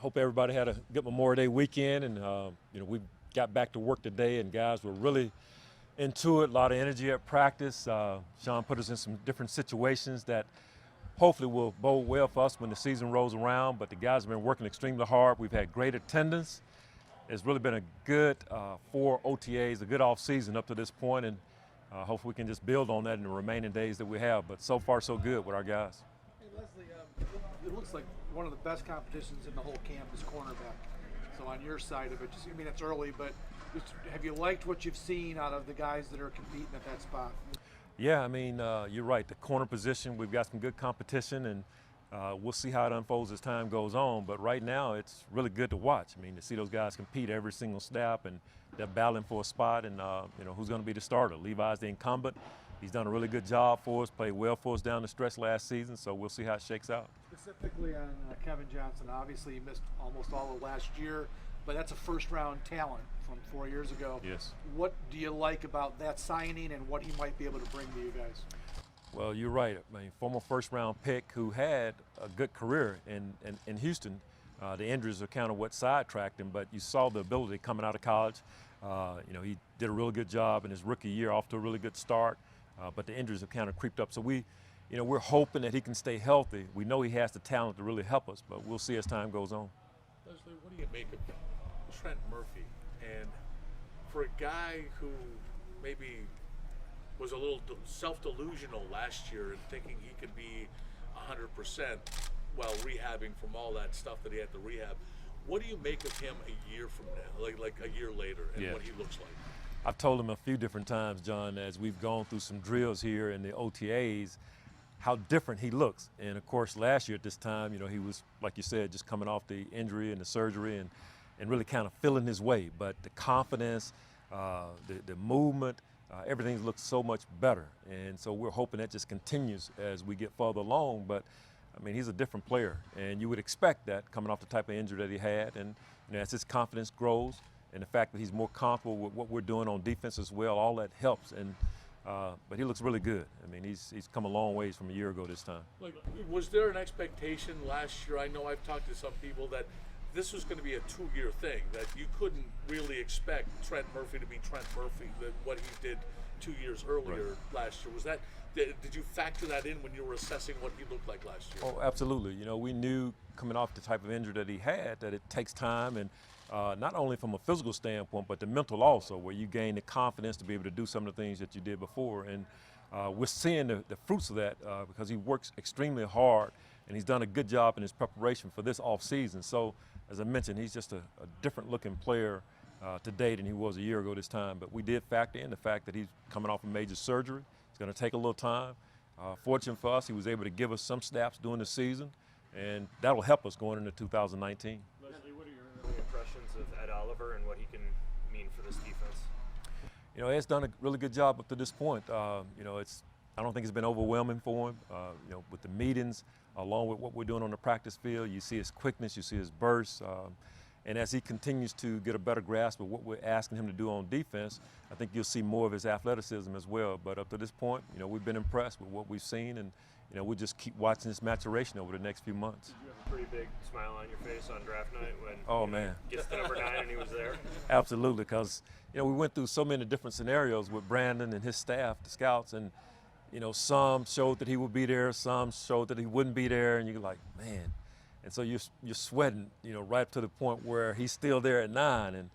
hope everybody had a good Memorial Day weekend, and we got back to work today, and guys were really into it. A lot of energy at practice. Sean put us in some different situations that hopefully will bode well for us when the season rolls around. But the guys have been working extremely hard. We've had great attendance. It's really been a good 4 OTAs, a good off season up to this point, and hopefully we can just build on that in the remaining days that we have. But so far so good with our guys. Hey Leslie, it looks like one of the best competitions in the whole camp is cornerback. So on your side of it, it's early, but have you liked what you've seen out of the guys that are competing at that spot? Yeah, you're right. The corner position, we've got some good competition, and we'll see how it unfolds as time goes on. But right now, it's really good to watch. To see those guys compete every single snap, and they're battling for a spot, and who's going to be the starter. Levi's the incumbent. He's done a really good job for us, played well for us down the stretch last season, so we'll see how it shakes out. Specifically on Kevin Johnson, obviously he missed almost all of last year, but that's a first-round talent from 4 years ago. Yes. What do you like about that signing and what he might be able to bring to you guys? Well, you're right. Former first-round pick who had a good career in Houston. The injuries are kind of what sidetracked him, but you saw the ability coming out of college. He did a really good job in his rookie year, off to a really good start, but the injuries have kind of creeped up. So we're hoping that he can stay healthy. We know he has the talent to really help us, but we'll see as time goes on. Leslie, what do you make of Trent Murphy? And for a guy who maybe was a little self-delusional last year and thinking he could be 100% while rehabbing from all that stuff that he had to rehab, what do you make of him a year from now, like a year later, and what he looks like? I've told him a few different times, John, as we've gone through some drills here in the OTAs, how different he looks. And of course, last year at this time, he was, like you said, just coming off the injury and the surgery and really kind of feeling his way. But the confidence, the movement, everything looks so much better. And so we're hoping that just continues as we get further along. But he's a different player, and you would expect that coming off the type of injury that he had. And as his confidence grows, and the fact that he's more comfortable with what we're doing on defense as well, all that helps. And but he looks really good. He's come a long ways from a year ago this time. Was there an expectation last year? I know I've talked to some people that this was going to be a 2-year thing, that you couldn't really expect Trent Murphy to be Trent Murphy, that what he did 2 years earlier last year. Was that? Did you factor that in when you were assessing what he looked like last year? Oh, absolutely. We knew coming off the type of injury that he had that it takes time, and not only from a physical standpoint, but the mental also, where you gain the confidence to be able to do some of the things that you did before. And we're seeing the fruits of that because he works extremely hard, and he's done a good job in his preparation for this off season. So, as I mentioned, he's just a different looking player today than he was a year ago this time. But we did factor in the fact that he's coming off a major surgery. It's going to take a little time. Fortunate for us, he was able to give us some snaps during the season, and that'll help us going into 2019. Leslie, what are your early impressions of Ed Oliver and what he can mean for this defense? Ed's done a really good job up to this point. I don't think it's been overwhelming for him. With the meetings, along with what we're doing on the practice field, you see his quickness, you see his burst. And as he continues to get a better grasp of what we're asking him to do on defense, I think you'll see more of his athleticism as well. But up to this point, we've been impressed with what we've seen, and we'll just keep watching this maturation over the next few months. Did you have a pretty big smile on your face on draft night when he gets to number 9 and he was there? Absolutely, because we went through so many different scenarios with Brandon and his staff, the scouts, and some showed that he would be there, some showed that he wouldn't be there, and you're like, man. And so you're sweating, right up to the point where he's still there at 9. And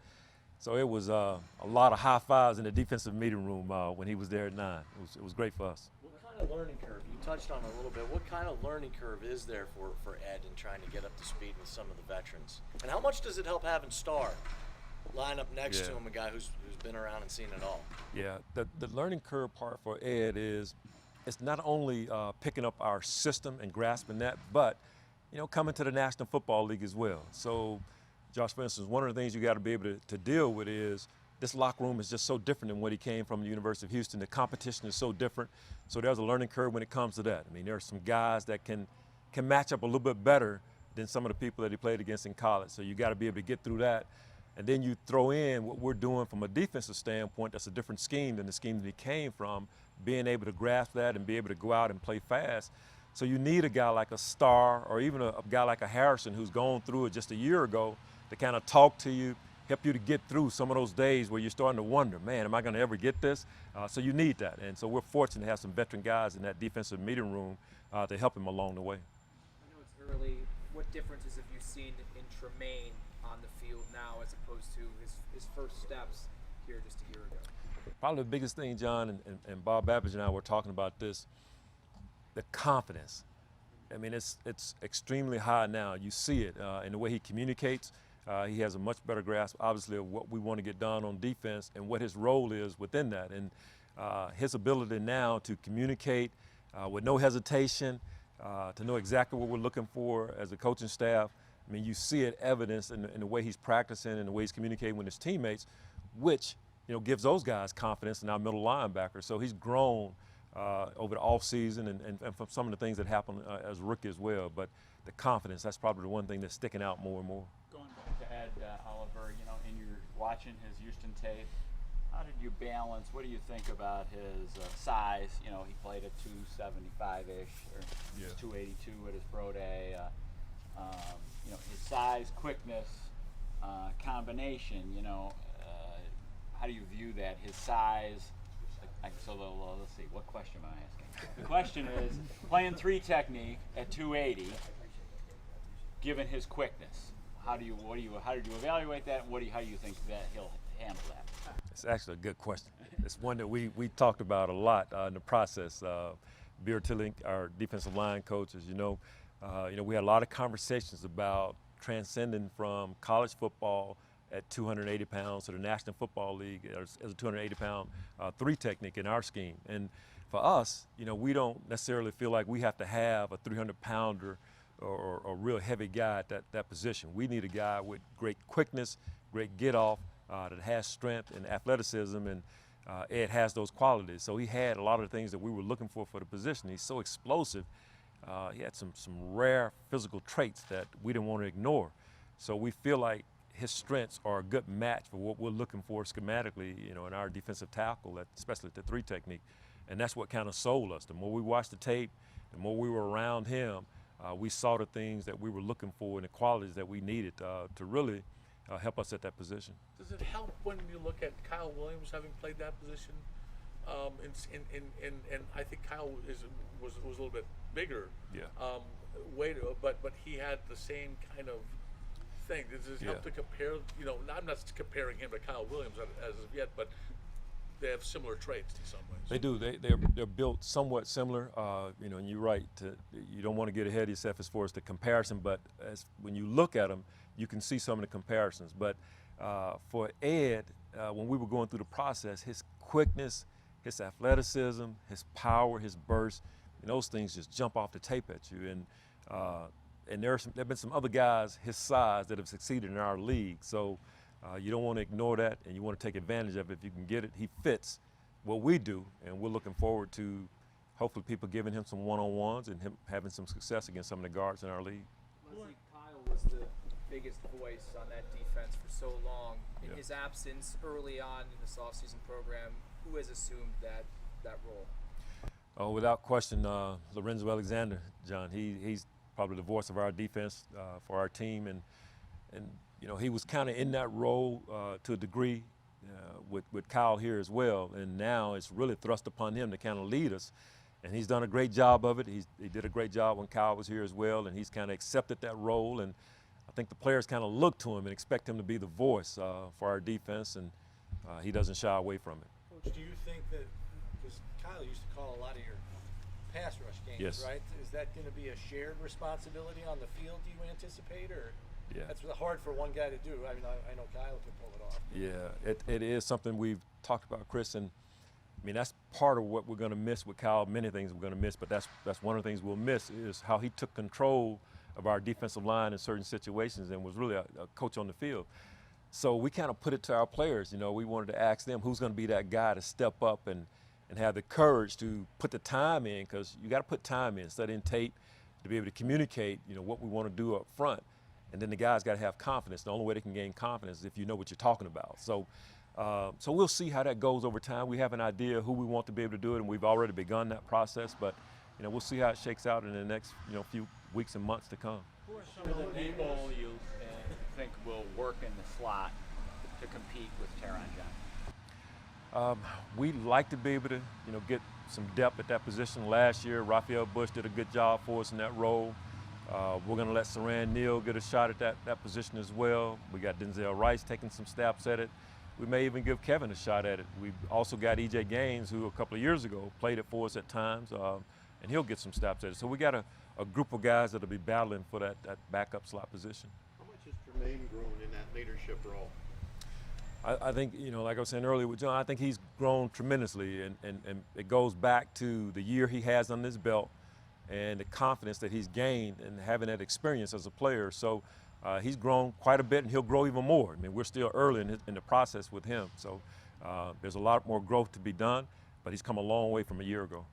so it was a lot of high fives in the defensive meeting room when he was there at 9. It was great for us. What kind of learning curve, you touched on it a little bit, what kind of learning curve is there for Ed in trying to get up to speed with some of the veterans? And how much does it help having Starr line up next to him, a guy who's been around and seen it all? Yeah, the learning curve part for Ed is it's not only picking up our system and grasping that, but coming to the National Football League as well. So, Josh, for instance, one of the things you got to be able to deal with is this locker room is just so different than what he came from the University of Houston. The competition is so different. So there's a learning curve when it comes to that. There are some guys that can match up a little bit better than some of the people that he played against in college. So you got to be able to get through that. And then you throw in what we're doing from a defensive standpoint. That's a different scheme than the scheme that he came from, being able to grasp that and be able to go out and play fast. So you need a guy like a Star or even a guy like a Harrison who's gone through it just a year ago to kind of talk to you, help you to get through some of those days where you're starting to wonder, man, am I going to ever get this? So you need that. And so we're fortunate to have some veteran guys in that defensive meeting room to help him along the way. I know it's early. What differences have you seen in Tremaine on the field now as opposed to his first steps here just a year ago? Probably the biggest thing, John, and Bob Babbage and I were talking about this, the confidence. I mean, it's extremely high now. You see it in the way he communicates. He has a much better grasp, obviously, of what we want to get done on defense and what his role is within that. And his ability now to communicate with no hesitation, to know exactly what we're looking for as a coaching staff. I mean, you see it evidenced in the way he's practicing and the way he's communicating with his teammates, which gives those guys confidence in our middle linebacker. So he's grown over the offseason and from some of the things that happened as a rookie as well. But the confidence, that's probably the one thing that's sticking out more and more. Going back to Ed Oliver, in your watching his Houston tape, how did you balance, what do you think about his size? He played at 275-ish, or 282 at his pro day. His size, quickness, combination, how do you view that? His size, let's see, what question am I asking? The question is, playing 3 technique at 280, given his quickness, how do you evaluate that, and how do you think that he'll handle that? It's actually a good question. It's one that we talked about a lot in the process. Beer Tillink, our defensive line coach, as you know, we had a lot of conversations about transcending from college football at 280 pounds to the National Football League as a 280-pound 3 technique in our scheme. And for us, we don't necessarily feel like we have to have a 300-pounder or a real heavy guy at that position. We need a guy with great quickness, great get-off, that has strength and athleticism, and Ed has those qualities. So he had a lot of the things that we were looking for the position. He's so explosive. He had some rare physical traits that we didn't want to ignore. So we feel like his strengths are a good match for what we're looking for schematically, in our defensive tackle, especially at the 3 technique. And that's what kind of sold us. The more we watched the tape, the more we were around him, we saw the things that we were looking for and the qualities that we needed to really help us at that position. Does it help when you look at Kyle Williams having played that position? And I think Kyle was a little bit bigger. Yeah. But he had the same kind of thing. Does it help to compare? I'm not comparing him to Kyle Williams as of yet, but they have similar traits in some ways. They do. They're built somewhat similar. And you're right. You don't want to get ahead of yourself as far as the comparison, but when you look at them, you can see some of the comparisons. But for Ed, when we were going through the process, his quickness, his athleticism, his power, his burst, those things just jump off the tape at you. And there have been some other guys his size that have succeeded in our league. So you don't want to ignore that, and you want to take advantage of it if you can get it. He fits what we do, and we're looking forward to hopefully people giving him some one-on-ones and him having some success against some of the guards in our league. Leslie, Kyle was the biggest voice on that defense for so long. In his absence early on in this offseason program, who has assumed that role? Oh, without question, Lorenzo Alexander, John. He's probably the voice of our defense for our team, and he was kind of in that role to a degree with Kyle here as well. And now it's really thrust upon him to kind of lead us, and he's done a great job of it. He did a great job when Kyle was here as well, and he's kind of accepted that role. And I think the players kind of look to him and expect him to be the voice for our defense, and he doesn't shy away from it. Coach, do you think that, because Kyle used to call a lot of your pass rush games, right? Is that going to be a shared responsibility on the field, do you anticipate, or that's hard for one guy to do? I mean, I know Kyle can pull it off. Yeah, it is something we've talked about, Chris, and I mean, that's part of what we're going to miss with Kyle. Many things we're going to miss, but that's one of the things we'll miss is how he took control of our defensive line in certain situations and was really a coach on the field. So we kind of put it to our players. We wanted to ask them who's going to be that guy to step up and have the courage to put the time in, because you got to put time in, studying tape to be able to communicate, what we want to do up front. And then the guys got to have confidence. The only way they can gain confidence is if you know what you're talking about. So we'll see how that goes over time. We have an idea who we want to be able to do it, and we've already begun that process. But we'll see how it shakes out in the next, few weeks and months to come. Who are some of the people you think will work in the slot to compete with Teron Johnson? We like to be able to, get some depth at that position. Last year, Raphael Bush did a good job for us in that role. We're going to let Saran Neal get a shot at that position as well. We got Denzel Rice taking some steps at it. We may even give Kevin a shot at it. We've also got E.J. Gaines, who a couple of years ago played it for us at times, and he'll get some steps at it. So we got a group of guys that'll be battling for that backup slot position. How much has Tremaine grown in that leadership role? I think, like I was saying earlier with John, I think he's grown tremendously, and it goes back to the year he has on his belt and the confidence that he's gained and having that experience as a player. So he's grown quite a bit, and he'll grow even more. I mean, we're still early in the process with him. So there's a lot more growth to be done, but he's come a long way from a year ago.